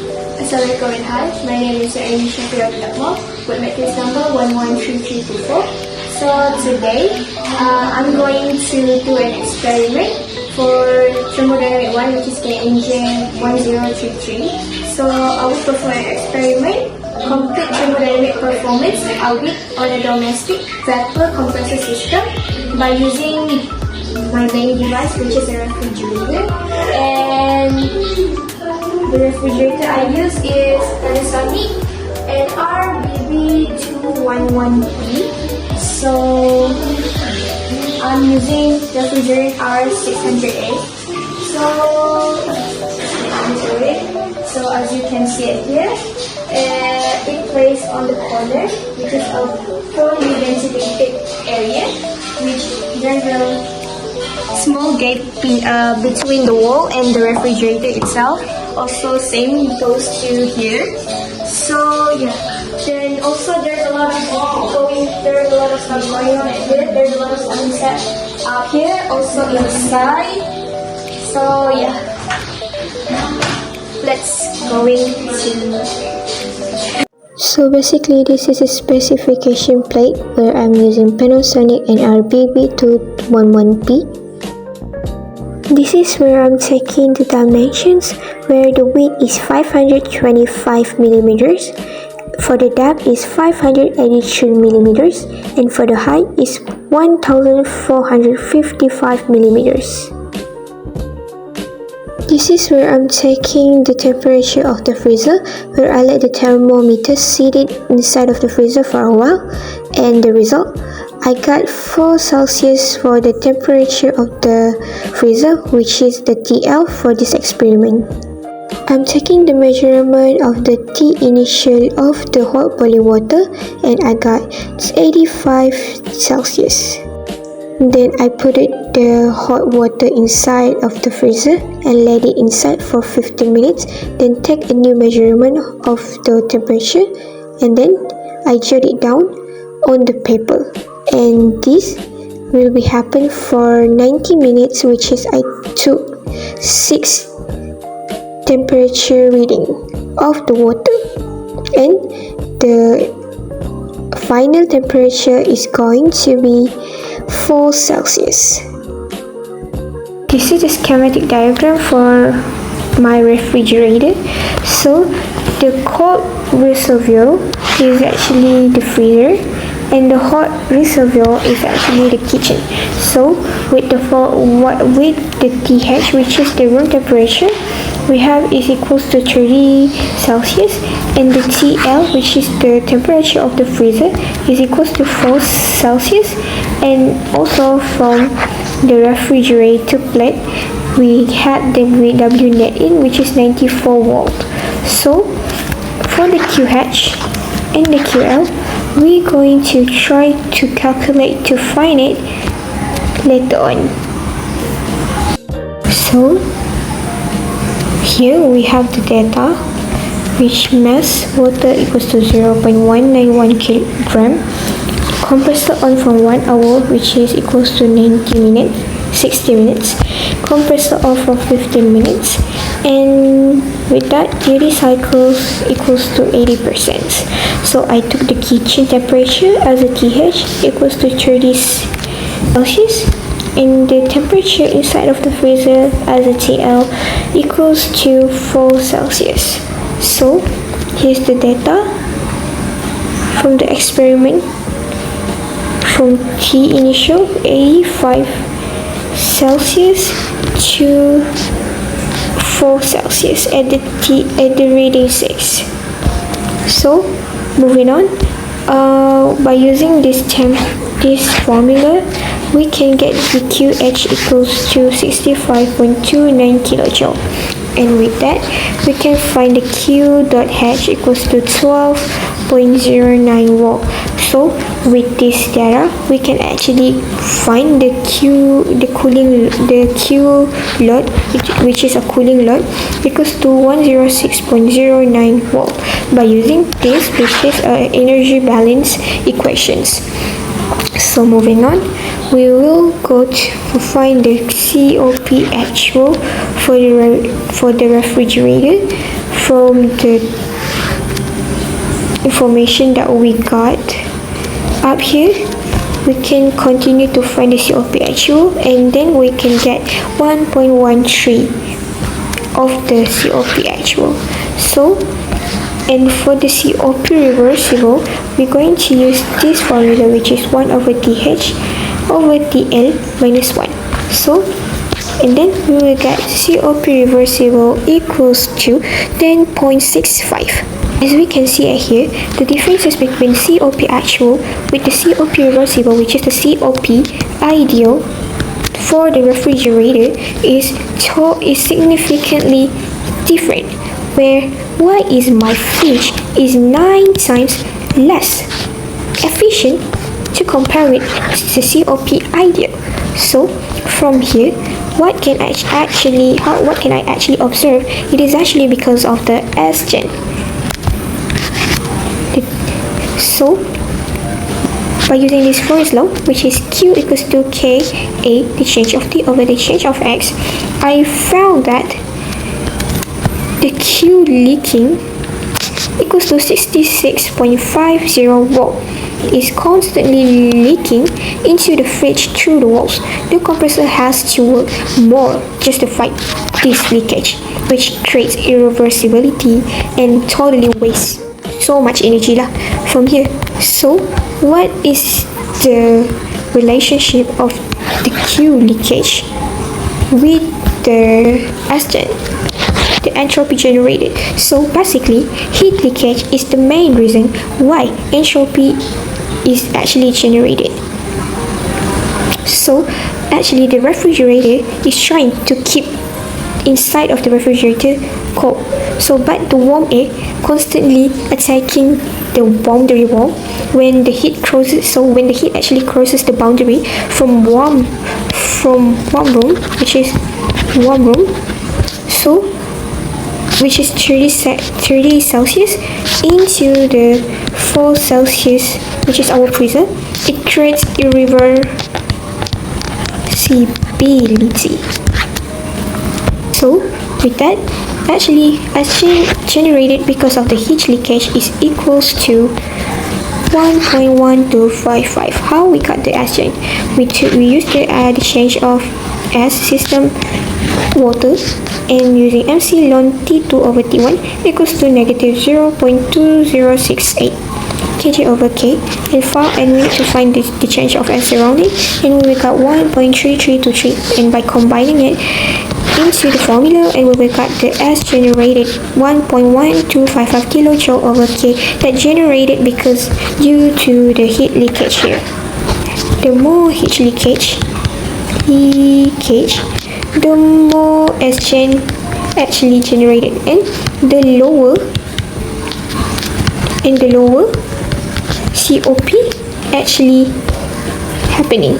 Assalamualaikum and hi, my name is KNJ1033 with my case number 113324. So today, I'm going to do an experiment for Thermodynamic 1, which is KNJ1033. So I will perform an experiment, complete thermodynamic performance audit on a domestic vapor compressor system by using my main device, which is a refrigerator. And the refrigerator I use is Thermodynamics and RBB211P. So I'm using refrigerant R600A. So onto it. So as you can see it here, it placed on the corner, which is a poorly ventilated area, which there's a small gap between the wall and the refrigerator itself. Also same goes to here. So yeah, then also there's a lot of stuff going on here. There's a lot of stuff inside up here, also inside. So yeah, let's go into. So basically this is a specification plate where I'm using Panasonic and RBB211P. This is where I'm taking the dimensions, where the width is 525 millimeters, for the depth is 583 millimeters, and for the height is 1455 millimeters. This is where I'm taking the temperature of the freezer, where I let the thermometer sit inside of the freezer for a while, and the result, I got 4 Celsius for the temperature of the freezer, which is the TL for this experiment. I'm taking the measurement of the T initial of the hot boiling water, and I got 85 Celsius. Then I put the hot water inside of the freezer and let it inside for 15 minutes. Then take a new measurement of the temperature, and then I jot it down on the paper. And this will be happen for 90 minutes, which is I took 6 temperature reading of the water, and the final temperature is going to be 4 Celsius. This is the schematic diagram for my refrigerator. So the cold reservoir is actually the freezer, and the hot reservoir is actually the kitchen. So with the TH, which is the room temperature, we have is equals to 30 Celsius, and the TL, which is the temperature of the freezer, is equals to 4 Celsius. And also from the refrigerator plate, we had the VW net in, which is 94 volt. So for the QH and the QL, we're going to try to calculate to find it later on. So here we have the data, which mass water equals to 0.191 kilogram, compressor on for 1 hour, which is equals to 60 minutes, compressor off for 15 minutes, and with that duty cycles equals to 80%. So I took the kitchen temperature as a TH equals to 30 Celsius, and the temperature inside of the freezer as a TL equals to 4 Celsius. So here's the data from the experiment. From T initial 85 Celsius to 4 Celsius at the reading 6. So moving on, by using this formula, we can get the QH equals to 65.29 kilojoule, and with that we can find the Q.H equals to 12.09 volt. So with this data, we can actually find the Q load, which is a cooling load, equals to 106.09 volt by using this, which is energy balance equations. So moving on, we will go to find the COPH for the refrigerator from the information that we got up here, we can continue to find the COP actual, and then we can get 1.13 of the COP actual. So, and for the COP reversible, we're going to use this formula, which is 1 over TH over TL minus 1. So, and then we will get COP reversible equals to 10.65. As we can see here, the differences between COP actual with the COP reversible, which is the COP ideal for the refrigerator, is significantly different, where why is my fridge is 9 times less efficient to compare with the COP ideal. So from here, what can I actually observe? It is actually because of the S-gen. So by using this first law, which is Q equals to Ka, the change of T over the change of X, I found that the Q leaking equals to 66.50 volt. Is constantly leaking into the fridge through the walls. The compressor has to work more just to fight this leakage, which creates irreversibility and totally wastes so much energy from here. So what is the relationship of the Q leakage with the S-gen, the entropy generated? So basically, heat leakage is the main reason why entropy is actually generated. So actually the refrigerator is trying to keep inside of the refrigerator cold. So but the warm air constantly attacking the boundary wall when the heat crosses. So when the heat actually crosses the boundary from warm room, which is warm room, so which is 30 Celsius into the 4 Celsius, which is our freezer, it creates irreversibility. So with that, actually S-gen generated because of the heat leakage is equals to 1.1255. How we got the S-gen? We used the change of S system water, and using MC ln T2 over T1 equals to negative 0.2068 kg over K, and we need to find the change of S surrounding, and we will get 1.3323, and by combining it into the formula, and we will get the S generated 1.1255 kilojoule over K, that generated because due to the heat leakage here. The more heat leakage, the more S-gen actually generated, and the lower COP actually happening.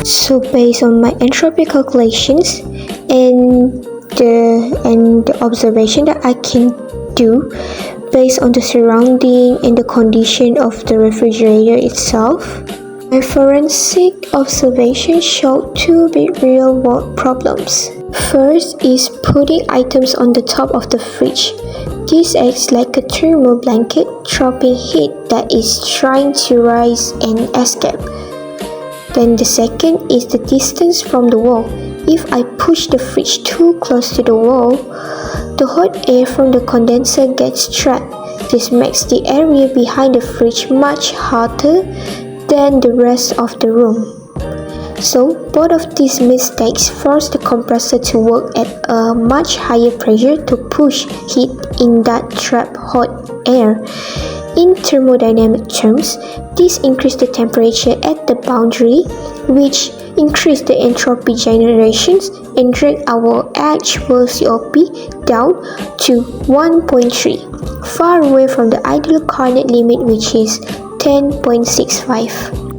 So based on my entropy calculations and the observation that I can do based on the surrounding and the condition of the refrigerator itself, my forensic observation showed two big real-world problems. First is putting items on the top of the fridge. This acts like a thermal blanket, trapping heat that is trying to rise and escape. Then the second is the distance from the wall. If I push the fridge too close to the wall, the hot air from the condenser gets trapped. This makes the area behind the fridge much hotter than the rest of the room. So both of these mistakes force the compressor to work at a much higher pressure to push heat in that trapped hot air. In thermodynamic terms, this increases the temperature at the boundary, which increases the entropy generations and drag our actual COP down to 1.3, far away from the ideal coordinate limit, which is 10.65.